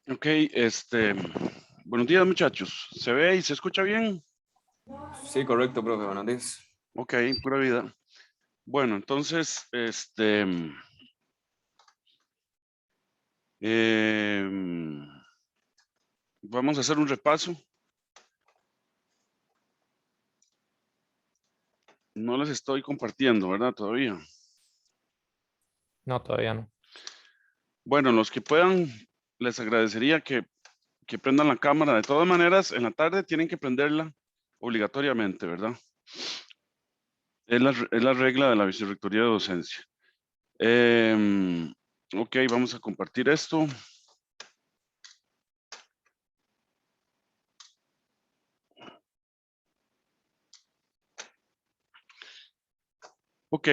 Ok, buenos días muchachos. ¿Se ve y se escucha bien? Sí, correcto, profe. Buenos días. Ok, pura vida. Bueno, entonces, em, vamos a hacer un repaso. No les estoy compartiendo, ¿verdad? Todavía. No, todavía no. Bueno, los que puedan, les agradecería que prendan la cámara. De todas maneras, en la tarde tienen que prenderla obligatoriamente, ¿verdad? Es la regla de la Vicerrectoría de Docencia. Ok, vamos a compartir esto. Ok,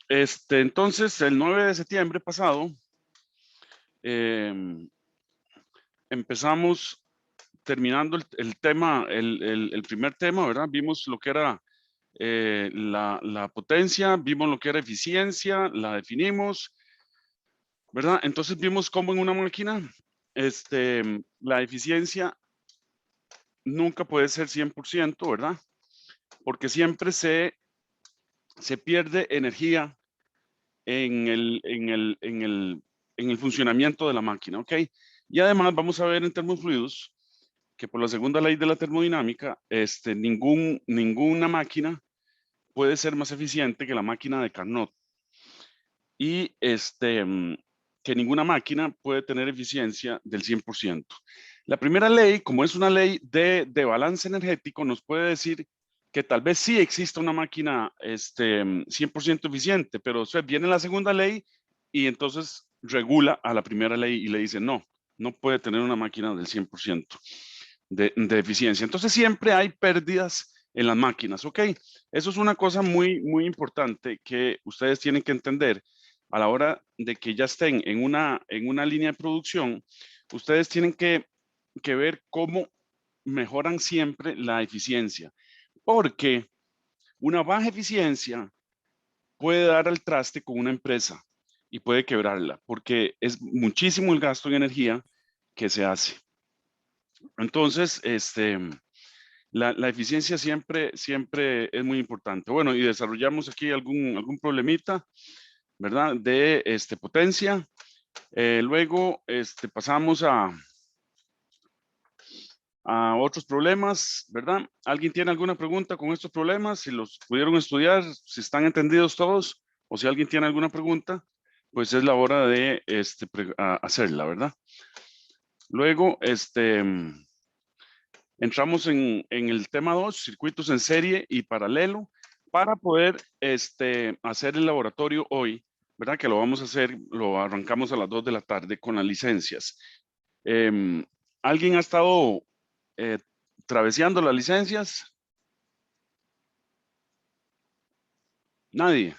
entonces el 9 de septiembre pasado em, empezamos terminando el tema, el primer tema, ¿verdad? Vimos lo que era la potencia, vimos lo que era eficiencia, la definimos, ¿verdad? Entonces vimos cómo en una máquina la eficiencia nunca puede ser 100%, ¿verdad? Porque siempre se pierde energía en el funcionamiento de la máquina, ¿ok? Y además vamos a ver en termofluidos que por la segunda ley de la termodinámica, ninguna máquina puede ser más eficiente que la máquina de Carnot. Y que ninguna máquina puede tener eficiencia del 100%. La primera ley, como es una ley de balance energético, nos puede decir que tal vez sí exista una máquina 100% eficiente, pero usted viene la segunda ley y entonces regula a la primera ley y le dice, no, no puede tener una máquina del 100% de eficiencia. Entonces siempre hay pérdidas en las máquinas, ¿ok? Eso es una cosa muy, muy importante que ustedes tienen que entender a la hora de que ya estén en una línea de producción. Ustedes tienen que ver cómo mejoran siempre la eficiencia, porque una baja eficiencia puede dar al traste con una empresa y puede quebrarla, porque es muchísimo el gasto en energía que se hace. Entonces, la eficiencia siempre es muy importante. Bueno, y desarrollamos aquí algún problemita, ¿verdad? De potencia. Luego pasamos a otros problemas, ¿verdad? ¿Alguien tiene alguna pregunta con estos problemas? Si los pudieron estudiar, si están entendidos todos, o si alguien tiene alguna pregunta, pues es la hora de hacerla, ¿verdad? Luego, entramos en el tema 2, circuitos en serie y paralelo, para poder hacer el laboratorio hoy, ¿verdad? Que lo vamos a hacer, lo arrancamos a las 2 de la tarde con las licencias. Em, ¿Alguien ha estado eh, traveseando las licencias? Nadie.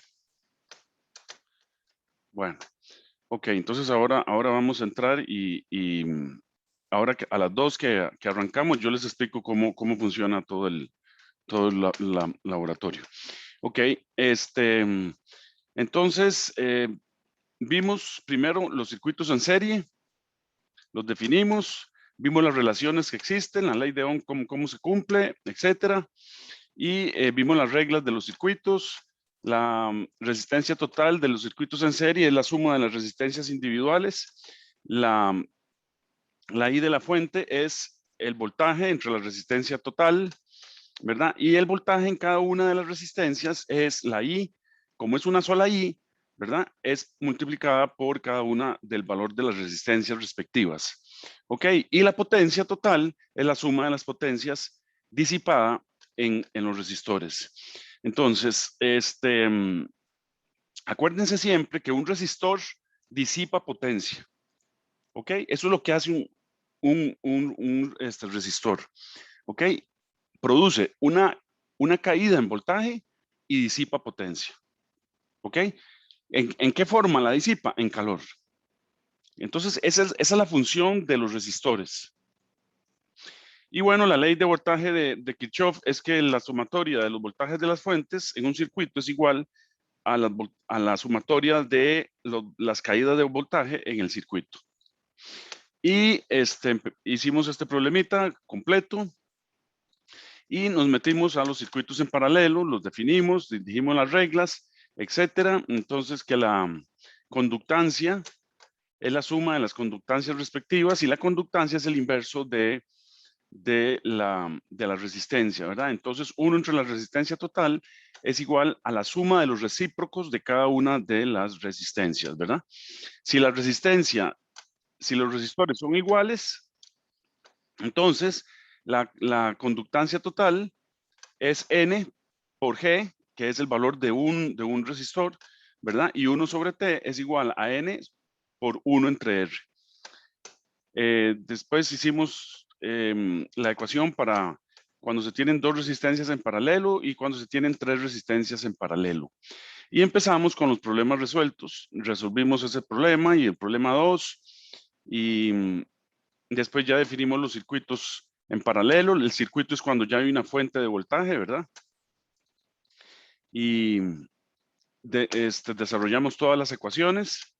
Bueno, ok, entonces ahora vamos a entrar y ahora a las 2 que arrancamos, yo les explico cómo funciona todo el laboratorio. Ok, entonces vimos primero los circuitos en serie, los definimos, vimos las relaciones que existen, la ley de Ohm, cómo se cumple, etcétera, y vimos las reglas de los circuitos. La resistencia total de los circuitos en serie es la suma de las resistencias individuales. La I de la fuente es el voltaje entre la resistencia total, ¿verdad? Y el voltaje en cada una de las resistencias es la I, como es una sola I, ¿verdad? Es multiplicada por cada una del valor de las resistencias respectivas. ¿Ok? Y la potencia total es la suma de las potencias disipada en los resistores. Entonces, acuérdense siempre que un resistor disipa potencia. ¿Ok? Eso es lo que hace un resistor. ¿Ok? Produce una caída en voltaje y disipa potencia. ¿Ok? ¿En qué forma la disipa? En calor. Entonces, esa es la función de los resistores. Y bueno, la ley de voltaje de Kirchhoff es que la sumatoria de los voltajes de las fuentes en un circuito es igual a la sumatoria de las caídas de voltaje en el circuito. Y hicimos este problemita completo y nos metimos a los circuitos en paralelo, los definimos, dijimos las reglas, etcétera. Entonces que la conductancia es la suma de las conductancias respectivas y la conductancia es el inverso de la resistencia, ¿verdad? Entonces 1 entre la resistencia total es igual a la suma de los recíprocos de cada una de las resistencias, ¿verdad? Si la resistencia, si los resistores son iguales, entonces la conductancia total es N por G, que es el valor de un resistor, ¿verdad? Y 1 sobre T es igual a N por 1 entre R. Después hicimos la ecuación para cuando se tienen 2 resistencias en paralelo y cuando se tienen 3 resistencias en paralelo. Y empezamos con los problemas resueltos. Resolvimos ese problema y el problema 2. Y después ya definimos los circuitos en paralelo. El circuito es cuando ya hay una fuente de voltaje, ¿verdad? Y desarrollamos todas las ecuaciones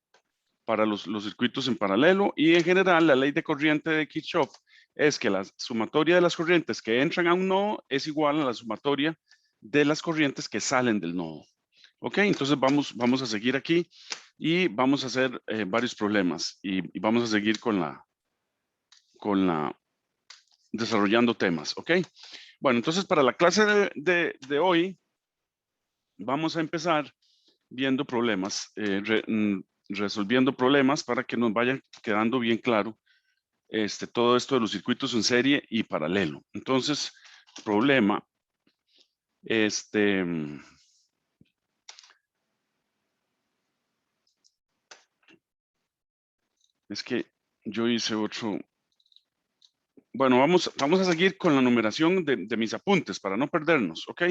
para los circuitos en paralelo. Y en general, la ley de corriente de Kirchhoff es que la sumatoria de las corrientes que entran a un nodo es igual a la sumatoria de las corrientes que salen del nodo. Ok, entonces vamos a seguir aquí y vamos a hacer varios problemas y vamos a seguir con la desarrollando temas, ok. Bueno, entonces para la clase de hoy vamos a empezar viendo problemas, resolviendo problemas para que nos vaya quedando bien claro todo esto de los circuitos en serie y paralelo. Entonces, problema, es que yo hice otro. Bueno, vamos a seguir con la numeración de mis apuntes para no perdernos, ¿ok?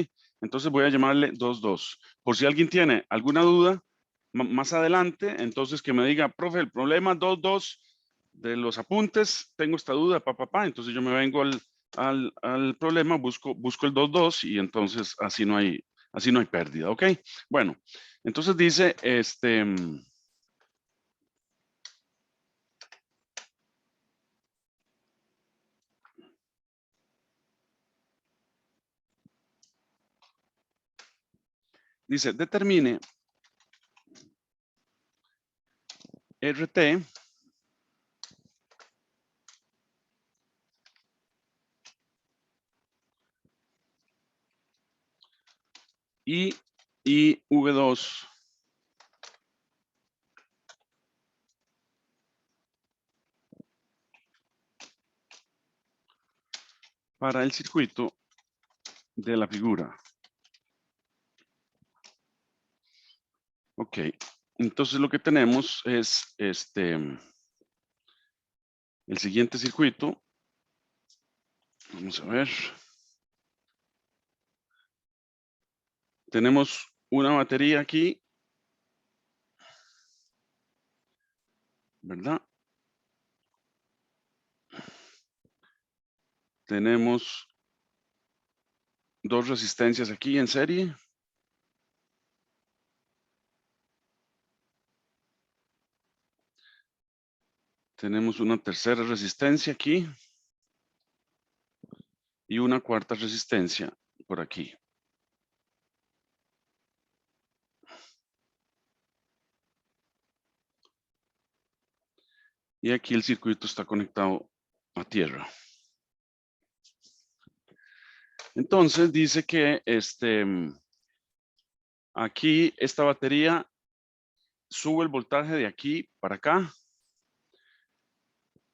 Entonces voy a llamarle 2,2. Por si alguien tiene alguna duda más adelante, entonces que me diga, profe, el problema 2,2 de los apuntes, tengo esta duda, entonces yo me vengo al problema, busco el 2,2 y entonces así no hay pérdida, ¿ok? Bueno, entonces dice, dice, determine RT y V2 para el circuito de la figura. Ok, entonces lo que tenemos es el siguiente circuito. Vamos a ver. Tenemos una batería aquí, ¿verdad? Tenemos 2 resistencias aquí en serie. Tenemos una tercera resistencia aquí. Y una cuarta resistencia por aquí. Y aquí el circuito está conectado a tierra. Entonces dice que aquí esta batería sube el voltaje de aquí para acá,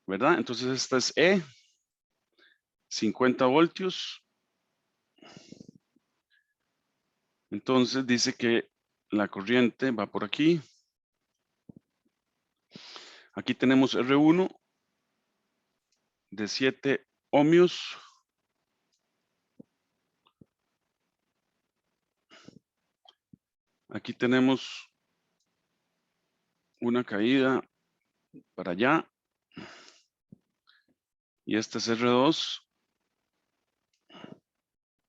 ¿verdad? Entonces esta es E, 50 voltios. Entonces dice que la corriente va por aquí. Aquí tenemos R1 de 7 ohmios. Aquí tenemos una caída para allá. Y este es R2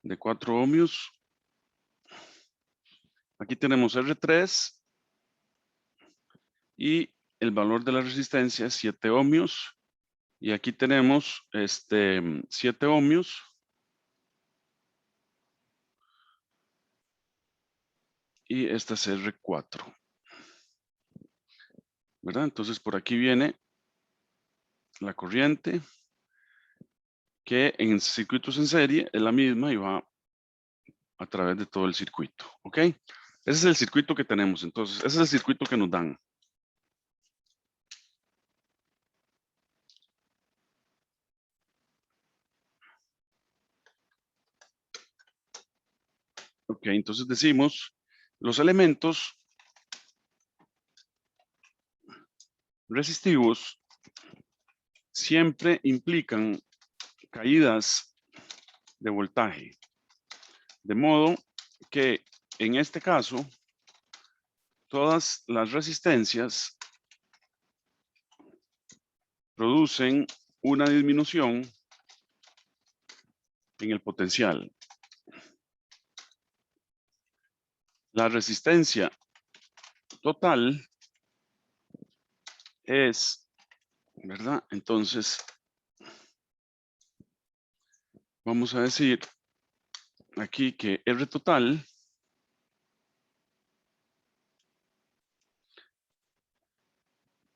de 4 ohmios. Aquí tenemos R3 y el valor de la resistencia es 7 ohmios. Y aquí tenemos 7 ohmios. Y esta es R4. ¿Verdad? Entonces por aquí viene la corriente que en circuitos en serie es la misma y va a través de todo el circuito. ¿Ok? Ese es el circuito que tenemos. Entonces, ese es el circuito que nos dan. Ok, entonces decimos, los elementos resistivos siempre implican caídas de voltaje. De modo que en este caso, todas las resistencias producen una disminución en el potencial. La resistencia total es, ¿verdad? Entonces, vamos a decir aquí que R total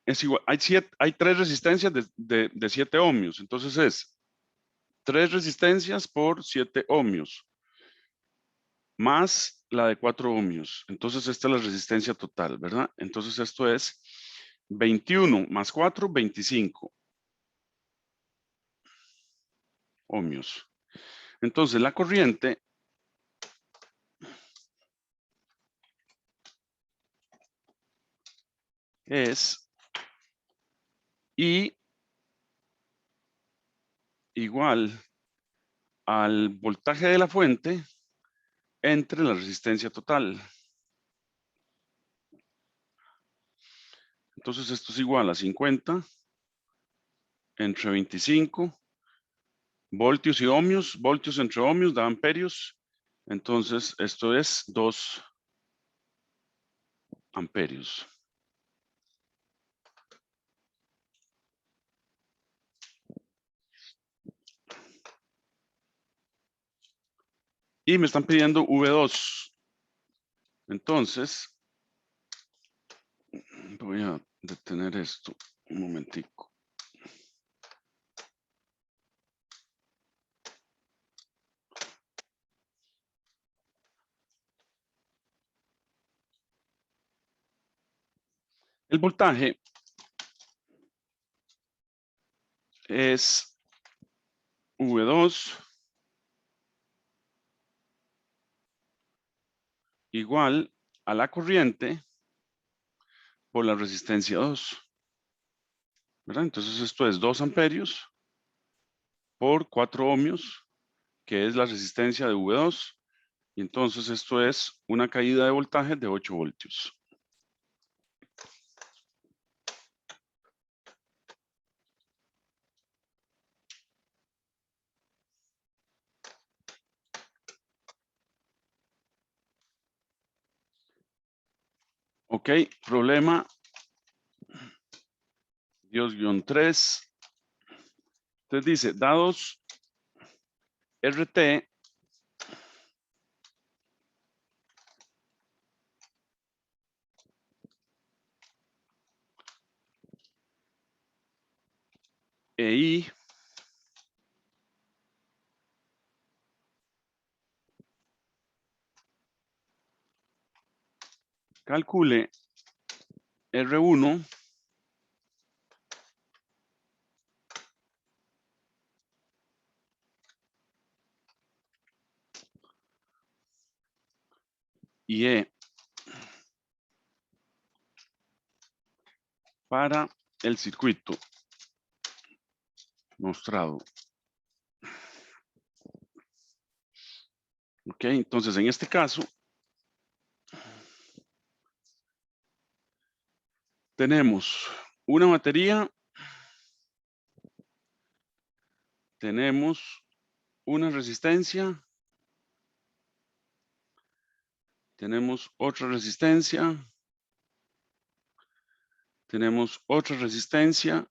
es igual, hay 3 resistencias de 7 ohmios, entonces es 3 resistencias por 7 ohmios, más la de 4 ohmios. Entonces esta es la resistencia total, ¿verdad? Entonces esto es 21 más 4, 25 ohmios. Entonces la corriente es I igual al voltaje de la fuente entre la resistencia total. Entonces esto es igual a 50 entre 25 voltios y ohmios. Voltios entre ohmios da amperios. Entonces esto es 2 amperios. Y me están pidiendo V2. Entonces, voy a detener esto un momentico. El voltaje es V2 igual a la corriente por la resistencia 2. ¿Verdad? Entonces esto es 2 amperios por 4 ohmios, que es la resistencia de V2. Y entonces esto es una caída de voltaje de 8 voltios. Ok, problema Dios-3. Entonces dice, dados RT e I calcule R1 y E para el circuito mostrado. Ok, entonces en este caso tenemos una batería, tenemos una resistencia, tenemos otra resistencia, tenemos otra resistencia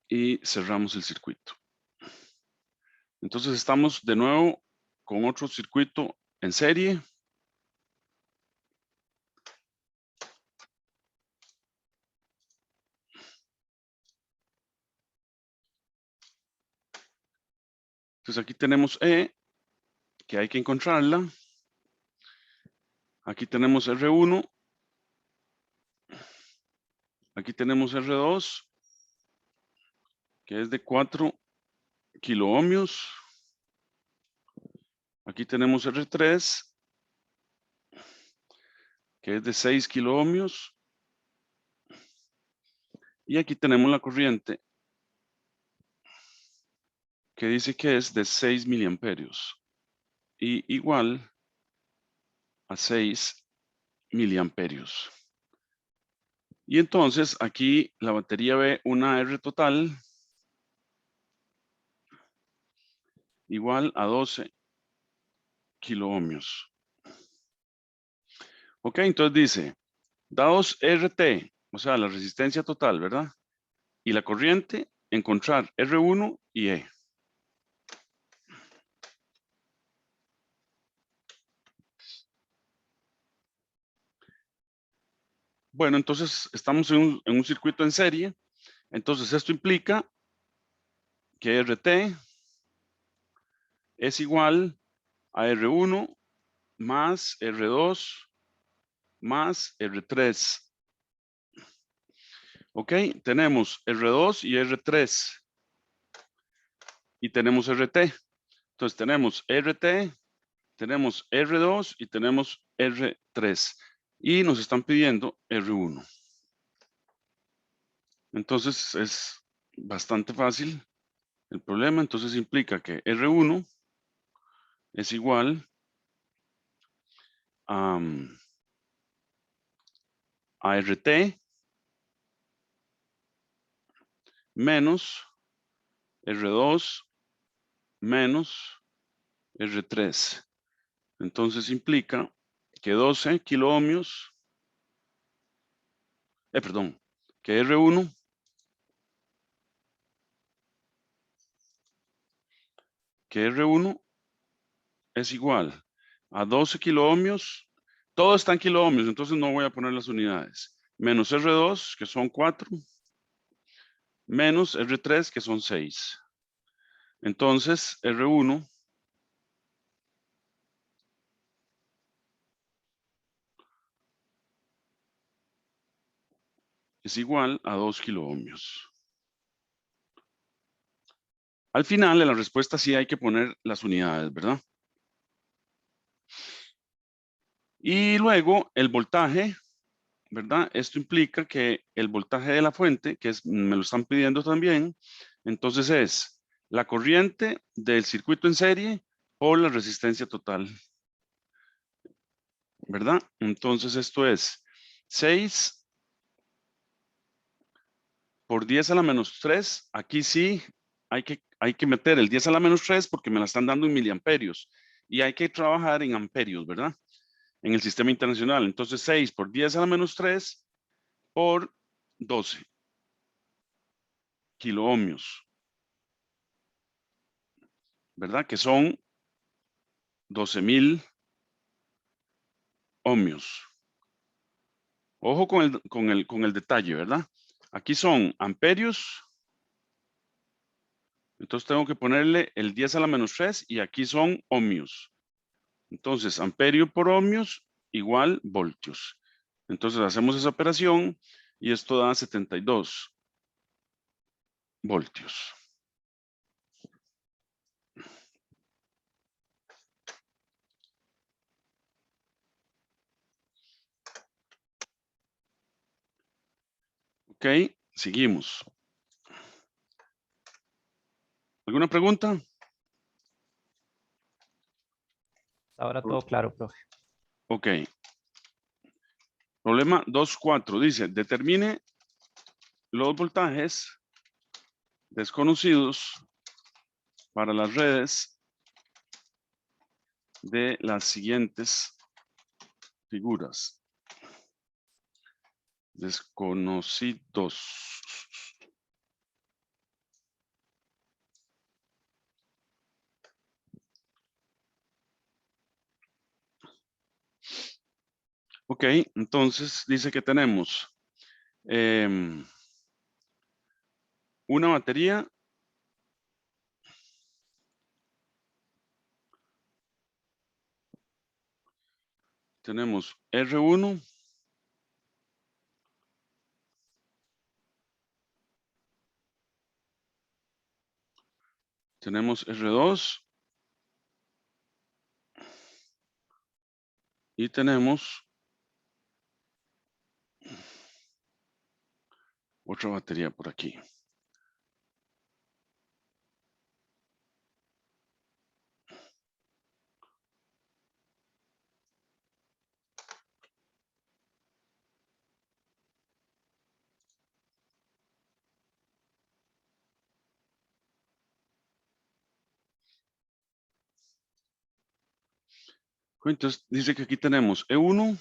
y cerramos el circuito. Entonces estamos de nuevo con otro circuito en serie. Entonces aquí tenemos E, que hay que encontrarla. Aquí tenemos R1. Aquí tenemos R2, que es de 4 kiloohmios. Aquí tenemos R3, que es de 6 kiloohmios. Y aquí tenemos la corriente, que dice que es de 6 miliamperios. Y igual a 6 miliamperios. Y entonces aquí la batería ve una R total igual a 12 kiloohmios. Ok, entonces dice, dados RT, o sea, la resistencia total, ¿verdad? Y la corriente, encontrar R1 y E. Bueno, entonces estamos en un circuito en serie. Entonces esto implica que RT es igual a R1 más R2 más R3. Ok, tenemos R2 y R3. Y tenemos RT. Entonces tenemos RT, tenemos R2 y tenemos R3. Y nos están pidiendo R1. Entonces es bastante fácil el problema. Entonces implica que R1 es igual a RT menos R2 menos R3. Entonces implica que 12 kiloohmios, perdón, que R1 es igual a 12 kiloohmios. Todo está en kiloohmios, entonces no voy a poner las unidades. Menos R2, que son 4, menos R3, que son 6. Entonces, R1 es igual a 2 kiloohmios. Al final, en la respuesta sí hay que poner las unidades, ¿verdad? Y luego, el voltaje, ¿verdad? Esto implica que el voltaje de la fuente, que me lo están pidiendo también, entonces es la corriente del circuito en serie por la resistencia total, ¿verdad? Entonces esto es 6 por 10 a la menos 3. Aquí sí hay que meter el 10 a la menos 3 porque me la están dando en miliamperios. Y hay que trabajar en amperios, ¿verdad? En el sistema internacional. Entonces 6 por 10 a la menos 3 por 12 kiloohmios, ¿verdad? Que son 12,000 ohmios. Ojo con el detalle, ¿verdad? Aquí son amperios. Entonces tengo que ponerle el 10 a la menos 3 y aquí son ohmios. Entonces, amperio por ohmios igual voltios. Entonces hacemos esa operación y esto da 72 voltios. Ok, seguimos. ¿Alguna pregunta? Ahora todo claro, profe. Ok. Problema 2.4 dice, determine los voltajes desconocidos para las redes de las siguientes figuras. Desconocidos. Ok, entonces dice que tenemos una batería tenemos R1, tenemos R2 y tenemos otra batería por aquí. Entonces dice que aquí tenemos E1,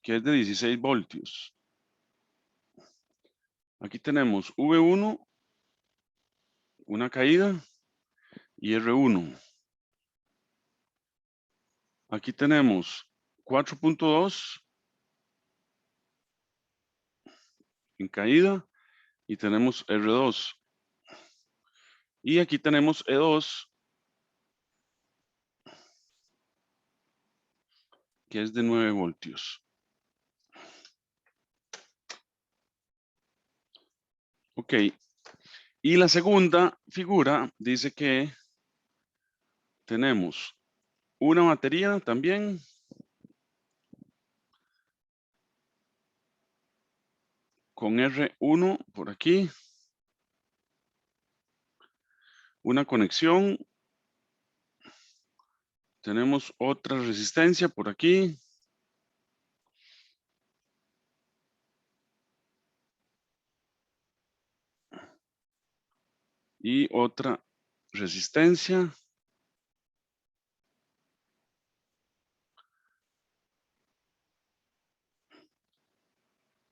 que es de 16 voltios. Aquí tenemos V1, una caída, y R1. Aquí tenemos 4.2 en caída y tenemos R2. Y aquí tenemos E2, que es de 9 voltios. Ok. Y la segunda figura dice que tenemos una batería también con R1 por aquí. Una conexión. Tenemos otra resistencia por aquí. Y otra resistencia.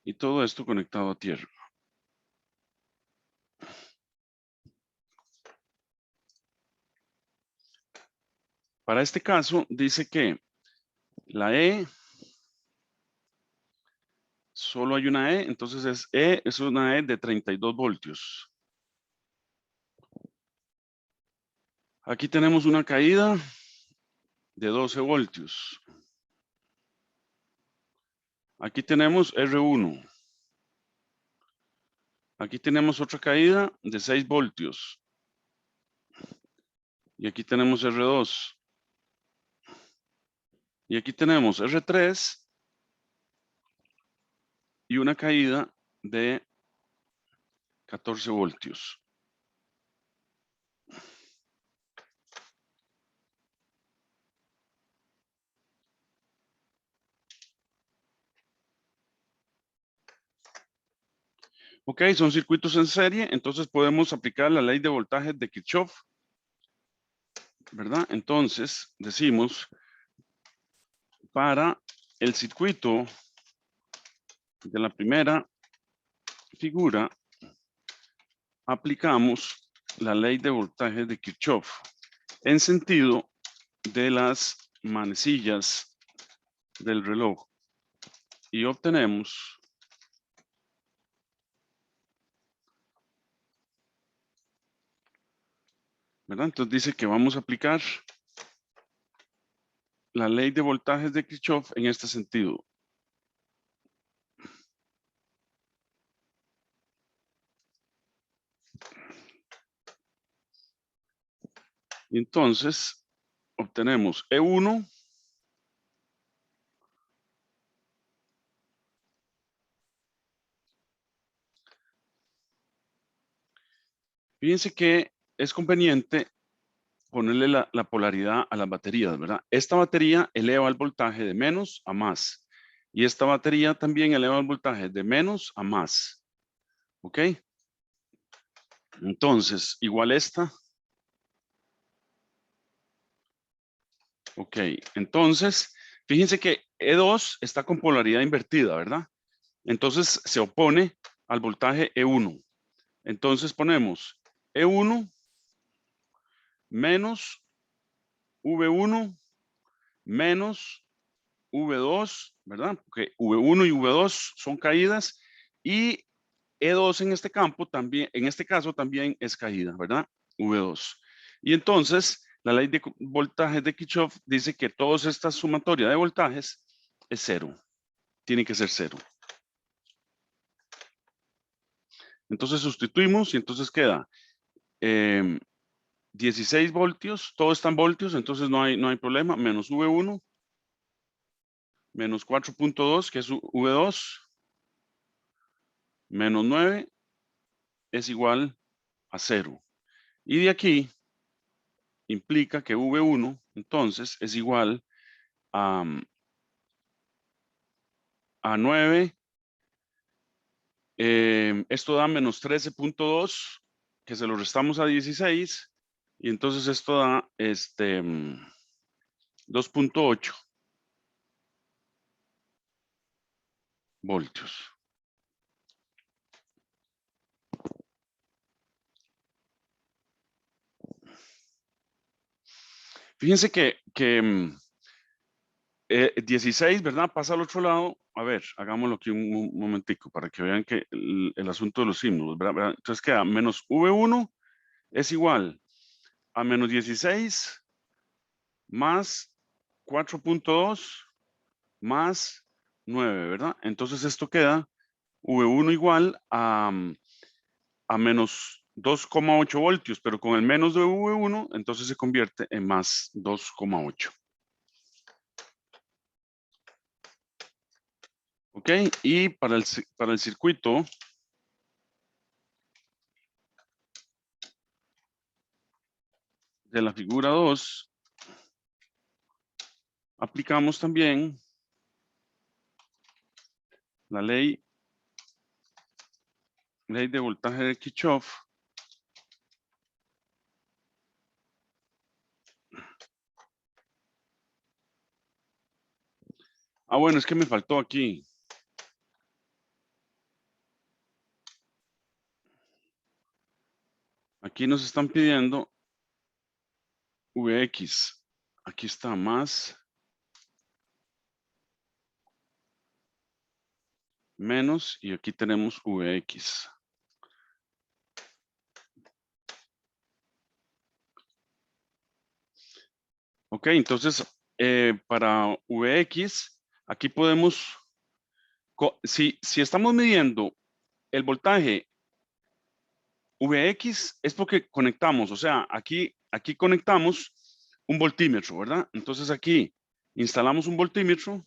Y todo esto conectado a tierra. Para este caso dice que la E, solo hay una E, entonces es una E de 32 voltios. Aquí tenemos una caída de 12 voltios. Aquí tenemos R1. Aquí tenemos otra caída de 6 voltios. Y aquí tenemos R2. Y aquí tenemos R3 y una caída de 14 voltios. Ok, son circuitos en serie, entonces podemos aplicar la ley de voltaje de Kirchhoff, ¿verdad? Entonces decimos, para el circuito de la primera figura, aplicamos la ley de voltaje de Kirchhoff en sentido de las manecillas del reloj y obtenemos ¿verdad? Entonces dice que vamos a aplicar la ley de voltajes de Kirchhoff en este sentido. Y entonces obtenemos E1 fíjense que es conveniente ponerle la polaridad a las baterías, ¿verdad? Esta batería eleva el voltaje de menos a más. Y esta batería también eleva el voltaje de menos a más. ¿Ok? Entonces, igual esta. Ok, entonces, fíjense que E2 está con polaridad invertida, ¿verdad? Entonces, se opone al voltaje E1. Entonces, ponemos E1 menos V1 menos V2, ¿verdad? Porque V1 y V2 son caídas y E2 en este campo también, en este caso también es caída, ¿verdad? V2. Y entonces, la ley de voltajes de Kirchhoff dice que toda esta sumatoria de voltajes es cero. Tiene que ser cero. Entonces sustituimos y entonces queda 16 voltios, todo está en voltios, entonces no hay problema, menos V1, menos 4.2, que es V2, menos 9 es igual a 0. Y de aquí implica que V1 entonces es igual a 9. Esto da menos 13.2, que se lo restamos a 16. Y entonces esto da 2.8 voltios. Fíjense que 16, ¿verdad? Pasa al otro lado. A ver, hagámoslo aquí un momentico para que vean que el asunto de los símbolos, ¿verdad? Entonces queda menos V1 es igual a menos 16 más 4.2 más 9, ¿verdad? Entonces esto queda V1 igual a menos 2,8 voltios, pero con el menos de V1, entonces se convierte en más 2,8. Ok, y para el circuito de la figura 2, aplicamos también la ley de voltaje de Kirchhoff. Bueno, es que me faltó aquí. Aquí nos están pidiendo Vx. Aquí está más, menos, y aquí tenemos Vx. Ok, entonces para Vx, aquí podemos, si estamos midiendo el voltaje Vx, es porque conectamos, o sea, aquí conectamos un voltímetro, ¿verdad? Entonces aquí instalamos un voltímetro.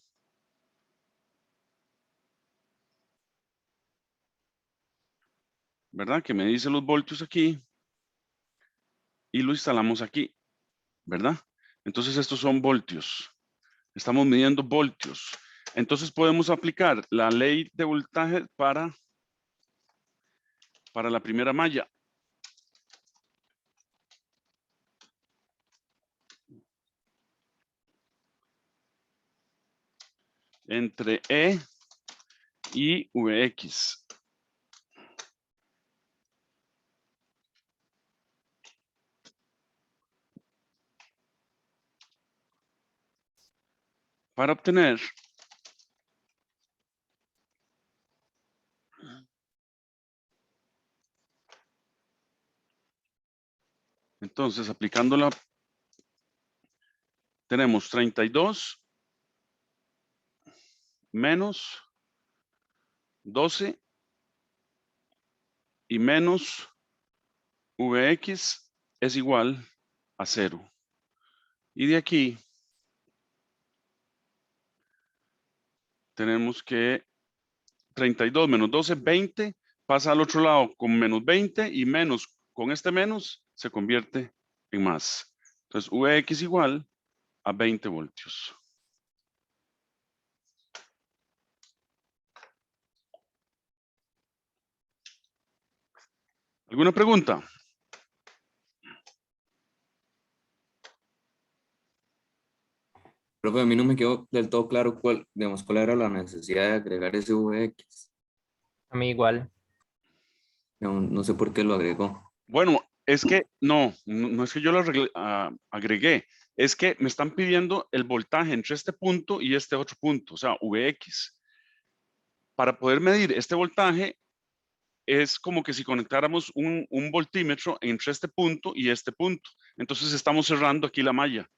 ¿Verdad? Que me dice los voltios aquí. Y lo instalamos aquí, ¿verdad? Entonces estos son voltios. Estamos midiendo voltios. Entonces podemos aplicar la ley de voltaje para la primera malla. Entre E y Vx. Para obtener entonces aplicándola tenemos 32 menos 12 y menos Vx es igual a 0. Y de aquí tenemos que 32 menos 12, 20, pasa al otro lado con menos 20 y menos con este menos se convierte en más. Entonces Vx igual a 20 voltios. ¿Alguna pregunta? Profe, a mí no me quedó del todo claro digamos, cuál era la necesidad de agregar ese Vx. A mí igual. No sé por qué lo agregó. Bueno, es que no es que yo lo agregué. es que me están pidiendo el voltaje entre este punto y este otro punto, o sea, Vx. Para poder medir este voltaje, es como que si conectáramos un voltímetro entre este punto y este punto. Entonces estamos cerrando aquí la malla.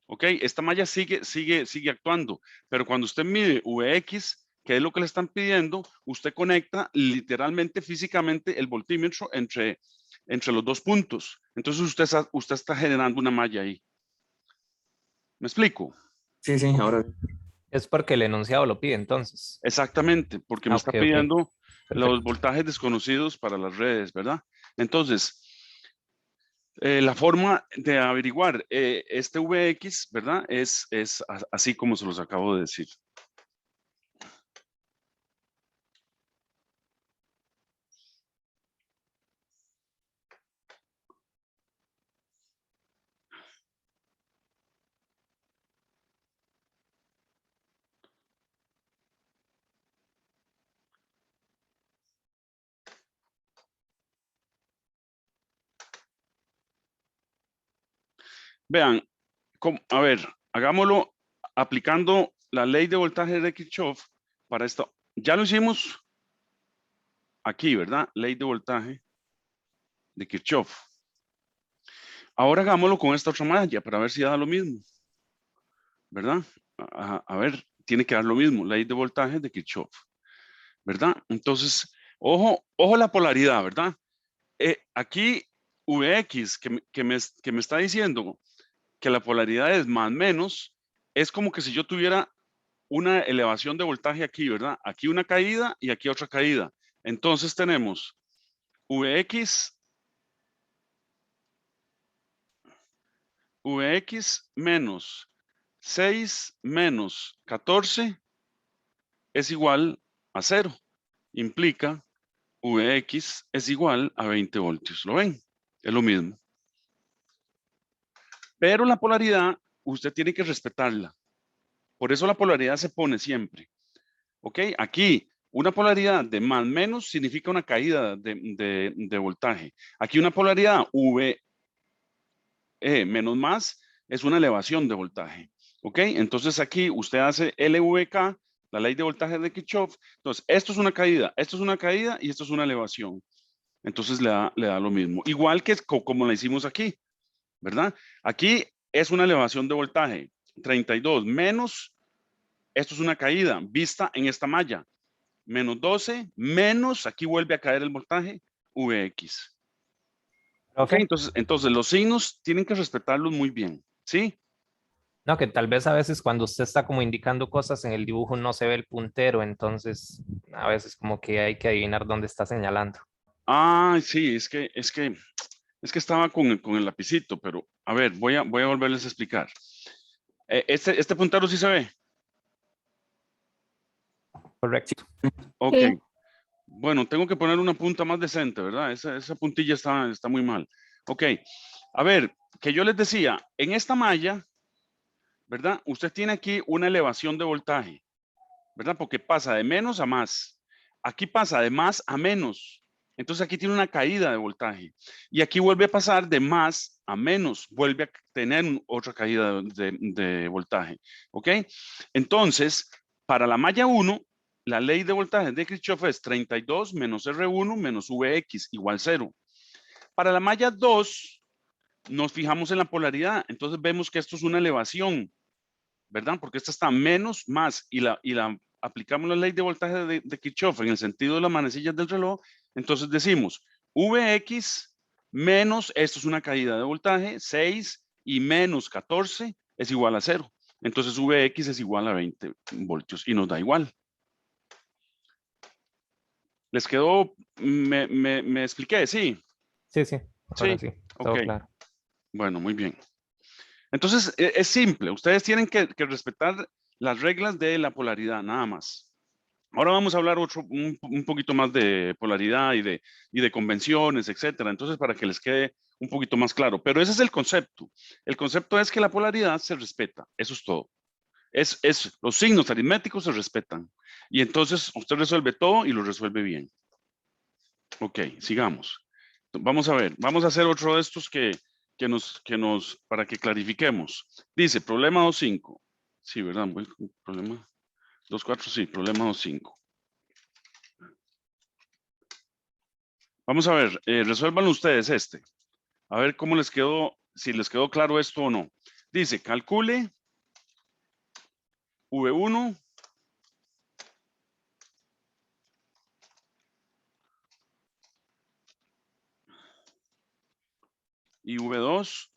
¿Ok? Esta malla sigue actuando, pero cuando usted mide Vx, que es lo que le están pidiendo, usted conecta literalmente, físicamente, el voltímetro entre los dos puntos. Entonces usted está generando una malla ahí. ¿Me explico? Sí, sí, ahora Es porque el enunciado lo pide entonces. Exactamente, porque me está Ok, ok. pidiendo los Perfecto. voltajes desconocidos para las redes, ¿verdad? Entonces, la forma de averiguar este Vx, ¿verdad? Es así como se los acabo de decir. Vean, a ver, hagámoslo aplicando la ley de voltaje de Kirchhoff para esto. Ya lo hicimos aquí, ¿verdad? Ley de voltaje de Kirchhoff. Ahora hagámoslo con esta otra malla para ver si da lo mismo, ¿verdad? A ver, tiene que dar lo mismo, ley de voltaje de Kirchhoff, ¿verdad? Entonces, ojo la polaridad, ¿verdad? Aquí Vx, que me está diciendo que la polaridad es más menos, es como que si yo tuviera una elevación de voltaje aquí, ¿verdad? Aquí una caída y aquí otra caída. Entonces tenemos Vx menos 6 menos 14 es igual a 0. Implica Vx es igual a 20 voltios. ¿Lo ven? Es lo mismo. Pero la polaridad, usted tiene que respetarla. Por eso la polaridad se pone siempre. ¿Ok? Aquí, una polaridad de más menos significa una caída de voltaje. Aquí una polaridad V menos más es una elevación de voltaje. ¿Ok? Entonces aquí usted hace LVK, la ley de voltaje de Kirchhoff. Entonces, esto es una caída y esto es una elevación. Entonces le da lo mismo. Igual que como la hicimos aquí, ¿verdad? Aquí es una elevación de voltaje. 32 menos, esto es una caída vista en esta malla. Menos 12, menos, aquí vuelve a caer el voltaje, Vx. Ok, Profe, entonces los signos tienen que respetarlos muy bien, ¿sí? no, que tal vez a veces cuando usted está como indicando cosas en el dibujo no se ve el puntero, entonces a veces como que hay que adivinar dónde está señalando. Ah, sí, es que estaba con el lapicito, pero a ver, voy a volverles a explicar. Este puntero sí se ve. Correcto. Ok, Sí, bueno, tengo que poner una punta más decente, ¿verdad? Esa puntilla está muy mal. Ok, a ver, que yo les decía, en esta malla, ¿verdad? Usted tiene aquí una elevación de voltaje, ¿verdad? Porque pasa de menos a más. Aquí pasa de más a menos. Entonces aquí tiene una caída de voltaje. Y aquí vuelve a pasar de más a menos. Vuelve a tener otra caída de voltaje. ¿Ok? Entonces, para la malla 1, la ley de voltaje de Kirchhoff es 32 menos R1 menos Vx igual 0. Para la malla 2, nos fijamos en la polaridad. Entonces vemos que esto es una elevación, ¿verdad? Porque esta está menos, más, y aplicamos la ley de voltaje de Kirchhoff en el sentido de las manecillas del reloj, entonces decimos Vx menos, esto es una caída de voltaje, 6 y menos 14 es igual a 0. Entonces Vx es igual a 20 voltios y nos da igual. ¿Les quedó? ¿Me expliqué? Sí. Sí, sí, ahora Sí. sí, Ok. todo claro. Bueno, muy bien. Entonces, es simple. Ustedes tienen que respetar las reglas de la polaridad, nada más. Ahora vamos a hablar un poquito más de polaridad y de convenciones, etcétera. Entonces, para que les quede un poquito más claro. Pero ese es el concepto. El concepto es que la polaridad se respeta. Eso es todo. Los signos aritméticos se respetan. Y entonces usted resuelve todo y lo resuelve bien. Ok, sigamos. Vamos a ver. Vamos a hacer otro de estos que para que clarifiquemos. Dice, problema 2.5. Sí, ¿verdad? Problema 2.4, sí, problema 2.5. Vamos a ver, resuelvan ustedes este. A ver cómo les quedó, si les quedó claro esto o no. Dice, calcule V1 y V2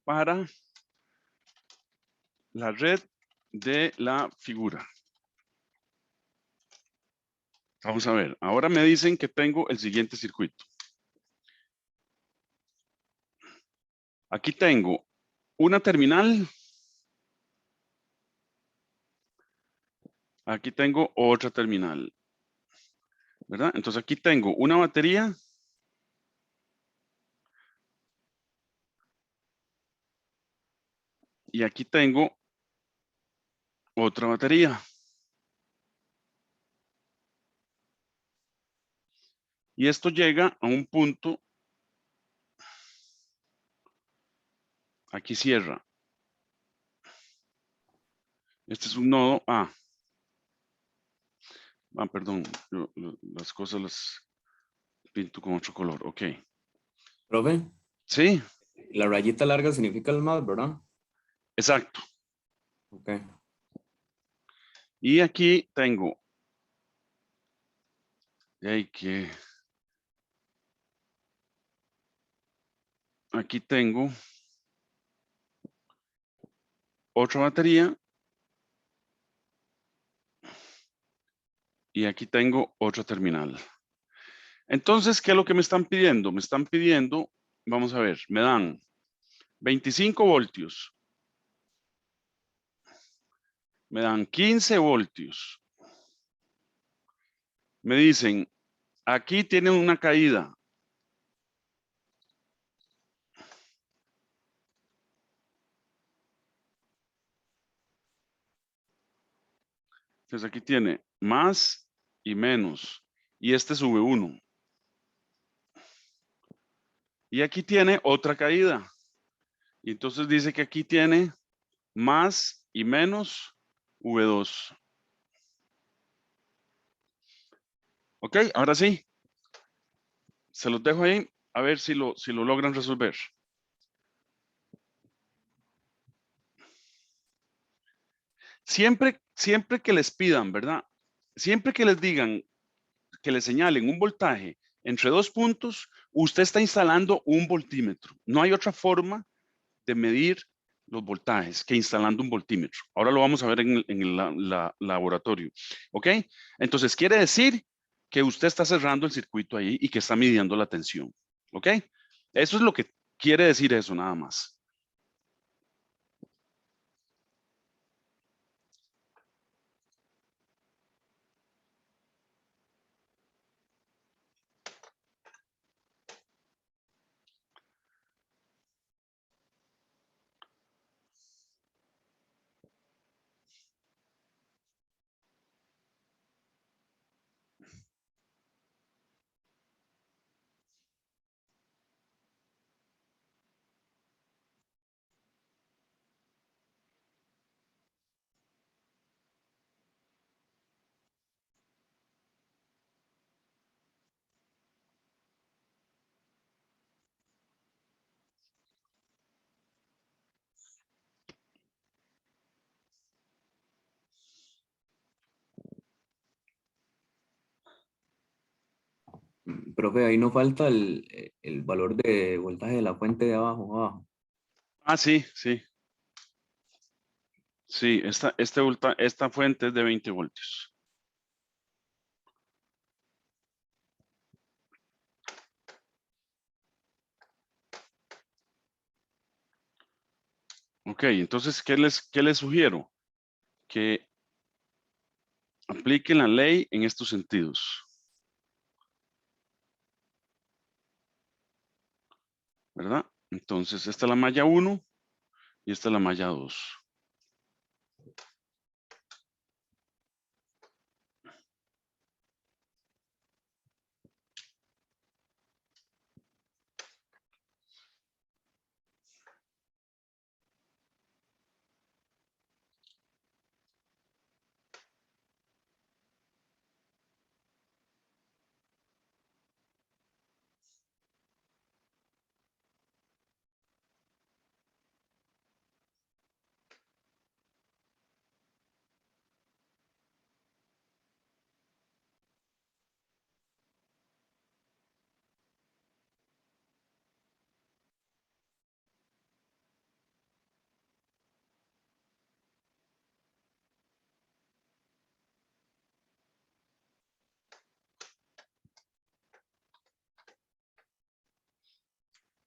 para la red de la figura. Vamos a ver, ahora me dicen que tengo el siguiente circuito. Aquí tengo una terminal. Aquí tengo otra terminal, ¿verdad? Entonces aquí tengo una batería. Y aquí tengo otra batería. Y esto llega a un punto. Aquí cierra. Este es un nodo A. Ah, perdón. Las cosas las pinto con otro color. Ok. Profe, Sí, la rayita larga significa el más, ¿verdad? exacto. Ok. Y aquí tengo. Hay que. Aquí tengo otra batería. Y aquí tengo otra terminal. Entonces, ¿qué es lo que me están pidiendo? Me están pidiendo, vamos a ver, me dan 25 voltios. Me dan 15 voltios. Me dicen, aquí tienen una caída. Entonces aquí tiene más y menos. Y este es V1. Y aquí tiene otra caída. Y entonces dice que aquí tiene más y menos V2. Ok, ahora sí. Se los dejo ahí a ver si lo logran resolver. Siempre que les pidan, ¿verdad? Siempre que les digan, que les señalen un voltaje entre dos puntos, usted está instalando un voltímetro. No hay otra forma de medir los voltajes que instalando un voltímetro. Ahora lo vamos a ver en el laboratorio. ¿Ok? Entonces quiere decir que usted está cerrando el circuito ahí y que está midiendo la tensión. ¿Ok? Eso es lo que quiere decir eso nada más. Profe, ahí no falta el valor de voltaje de la fuente de abajo. Ah, sí, sí. Sí, esta fuente es de 20 voltios. Ok, entonces, qué les sugiero? Que apliquen la ley en estos sentidos. ¿Verdad? Entonces, esta es la malla 1 y esta es la malla 2.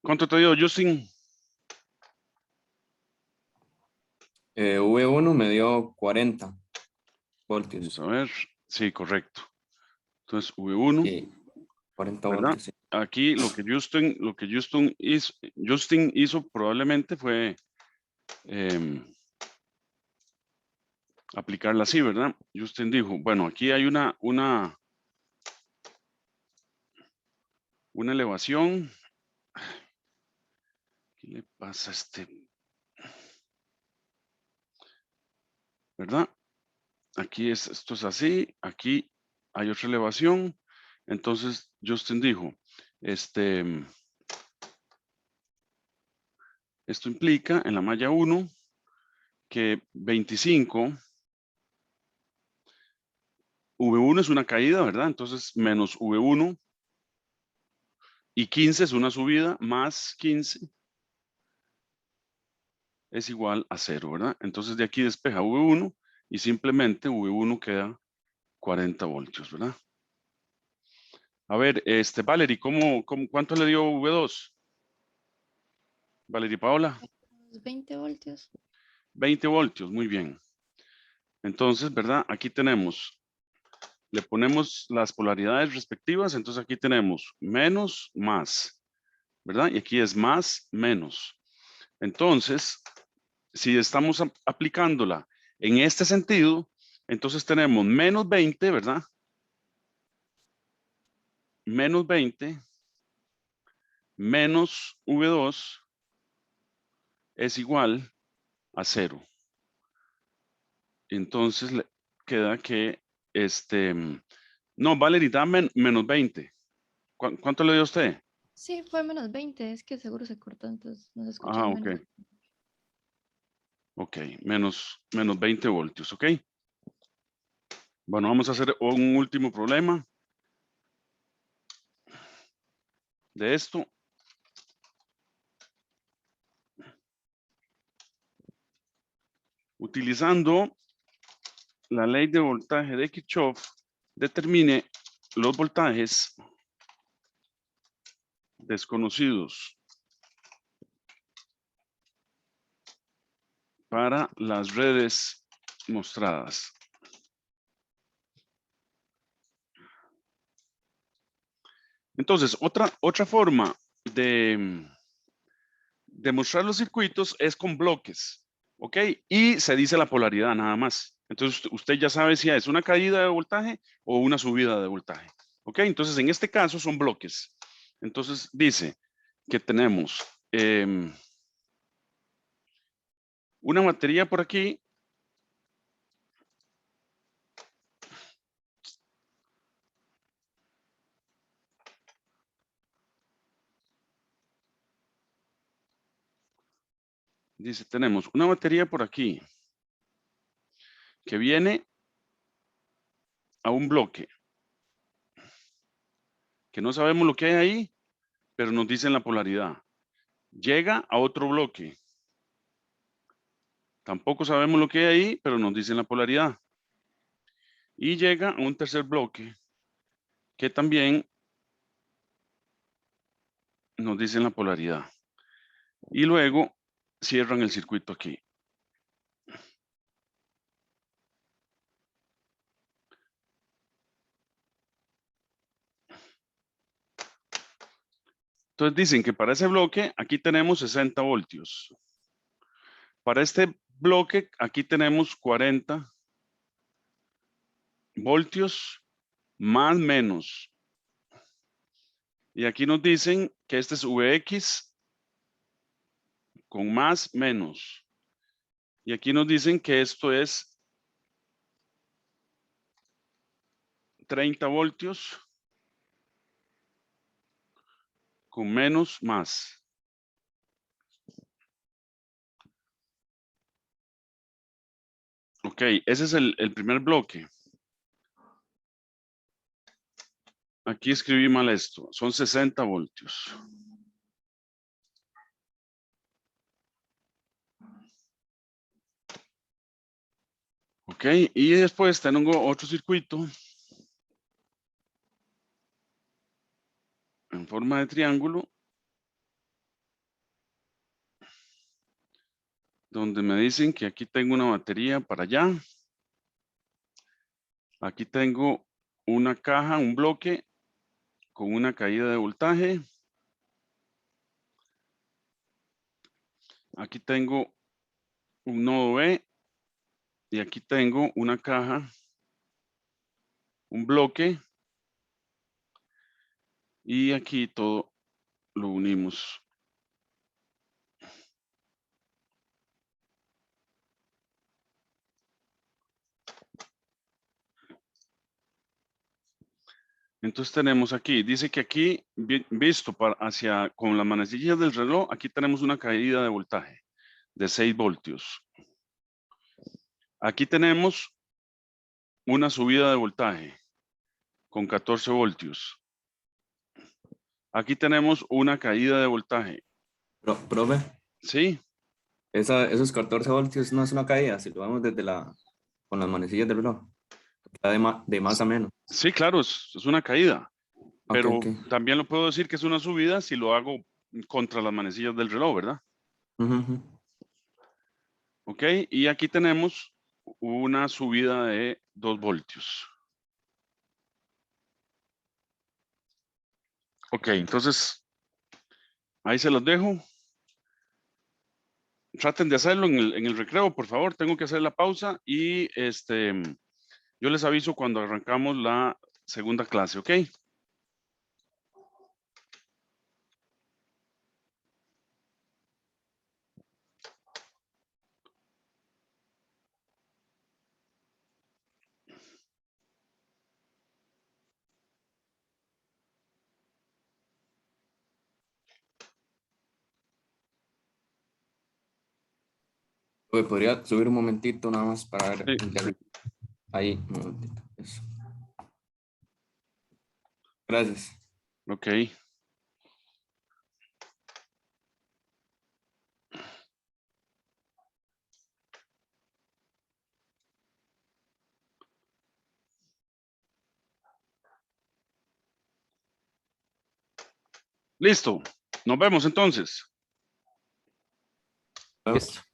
¿Cuánto te dio, Justin? V1 me dio 40 Vamos voltios. a ver. Sí, correcto. Entonces, V1, Sí, 40 ¿verdad? voltios. Sí. Aquí lo que Justin hizo probablemente fue aplicarla así, ¿verdad? Justin dijo, bueno, aquí hay una elevación. ¿Qué le pasa a este? ¿Verdad? Aquí esto es así, aquí hay otra elevación. Entonces, Justin dijo, esto implica en la malla 1 que 25, V1 es una caída, ¿verdad? Entonces, menos V1 y 15 es una subida, más 15 es igual a 0, ¿verdad? Entonces, de aquí despeja V1 y simplemente V1 queda 40 voltios, ¿verdad? A ver, Valerie, ¿cuánto le dio V2? Valerie Paola. 20 voltios. 20 voltios, muy bien. Entonces, ¿verdad? Aquí tenemos, le ponemos las polaridades respectivas, entonces aquí tenemos menos, más, ¿verdad? Y aquí es más, menos. Entonces, si estamos aplicándola en este sentido, entonces tenemos menos 20, ¿verdad? Menos 20 menos V2 es igual a 0. Entonces le queda que no, Valerie, da menos 20. ¿Cuánto le dio a usted? Sí, fue menos 20. Es que seguro se cortó, entonces no se escucha Ah, el ok. menos. Ok, menos 20 voltios, ok. Bueno, vamos a hacer un último problema de esto. Utilizando la ley de voltaje de Kirchhoff, determine los voltajes desconocidos para las redes mostradas. Entonces, otra forma de mostrar los circuitos es con bloques, ¿ok? Y se dice la polaridad nada más. Entonces, usted ya sabe si es una caída de voltaje o una subida de voltaje, ¿ok? Entonces, en este caso son bloques. Entonces, dice que tenemos una batería por aquí. Dice, tenemos una batería por aquí que viene a un bloque que no sabemos lo que hay ahí, pero nos dicen la polaridad. Llega a otro bloque. Tampoco sabemos lo que hay ahí, pero nos dicen la polaridad. Y llega a un tercer bloque que también nos dicen la polaridad. Y luego cierran el circuito aquí. Entonces dicen que para ese bloque aquí tenemos 60 voltios. Para este bloque aquí tenemos 40 voltios más menos. Y aquí nos dicen que este es Vx con más menos. Y aquí nos dicen que esto es 30 voltios con menos más. Ok, ese es el primer bloque. Aquí escribí mal esto. Son 60 voltios. Ok, y después tengo otro circuito en forma de triángulo donde me dicen que aquí tengo una batería para allá. Aquí tengo una caja, un bloque con una caída de voltaje. Aquí tengo un nodo B y aquí tengo una caja, un bloque y aquí todo lo unimos. Entonces tenemos aquí, dice que aquí, visto con las manecillas del reloj, aquí tenemos una caída de voltaje de 6 voltios. Aquí tenemos una subida de voltaje con 14 voltios. Aquí tenemos una caída de voltaje. Profe, ¿Sí? esos 14 voltios no es una caída, si lo vemos con las manecillas del reloj. Va de más a menos. Sí, claro, es una caída. Ok, Pero ok. también lo puedo decir que es una subida si lo hago contra las manecillas del reloj, ¿verdad? Ujú, ujú. Ok, y aquí tenemos una subida de 2 voltios. Ok, entonces ahí se los dejo. Traten de hacerlo en el recreo, por favor. Tengo que hacer la pausa y yo les aviso cuando arrancamos la segunda clase, ¿ok? Profe, podría subir un momentito nada más para ver. Sí. Ahí, un momentito. Eso. Gracias. Ok. Listo. Nos vemos entonces. Chao. Listo.